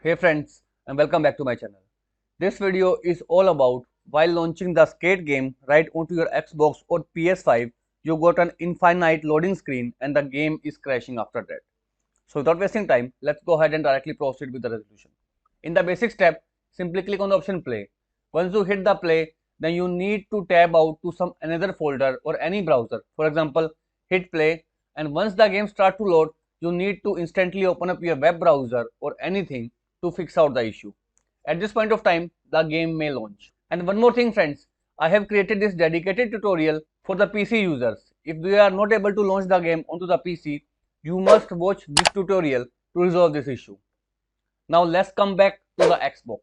Hey friends, and welcome back to my channel. This video is all about while launching the skate game right onto your Xbox or PS5, you got an infinite loading screen and the game is crashing after that. So without wasting time, let's go ahead and directly proceed with the resolution. In the basic step, simply click on the option play. Once you hit the play, then you need to tab out to some another folder or any browser. For example, hit play, and once the game starts to load, you need to instantly open up your web browser or anything to fix out the issue. At this point of time, the game may launch. And one more thing friends, I have created this dedicated tutorial for the PC users. If they are not able to launch the game onto the PC, you must watch this tutorial to resolve this issue. Now let's come back to the Xbox.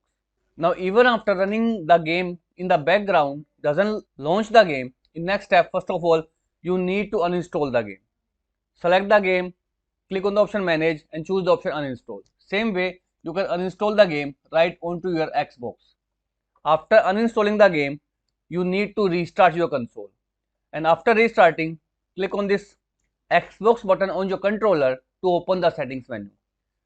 Now even after running the game in the background doesn't launch the game, in next step first of all you need to uninstall the game. Select the game, click on the option manage and choose the option uninstall. Same way you can uninstall the game right onto your Xbox. After uninstalling the game, you need to restart your console. And after restarting, click on this Xbox button on your controller to open the settings menu.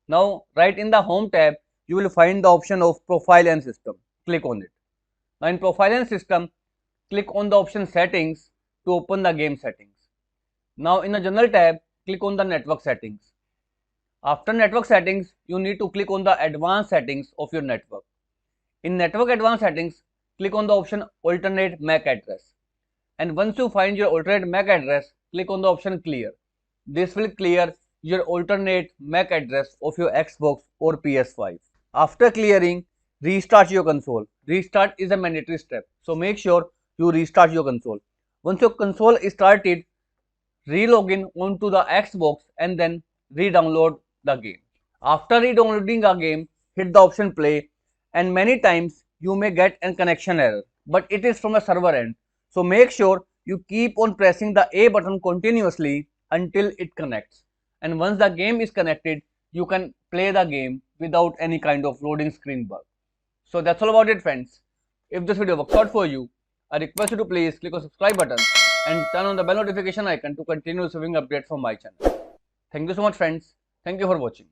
Now right in the home tab, you will find the option of profile and system. Click on it. Now in profile and system, click on the option settings to open the game settings. Now in the general tab, click on the network settings. After network settings, you need to click on the advanced settings of your network. In network advanced settings, click on the option alternate MAC address. And once you find your alternate MAC address, click on the option clear. This will clear your alternate MAC address of your Xbox or PS5. After clearing, restart your console. Restart is a mandatory step, so make sure you restart your console. Once your console is started, re-login onto the Xbox and then re-download the game. After re-downloading the game, hit the option play, and many times you may get a connection error, but it is from a server end. So make sure you keep on pressing the A button continuously until it connects. And once the game is connected, you can play the game without any kind of loading screen bug. So that's all about it friends. If this video works out for you, I request you to please click on subscribe button and turn on the bell notification icon to continue receiving updates from my channel. Thank you so much friends. Thank you for watching.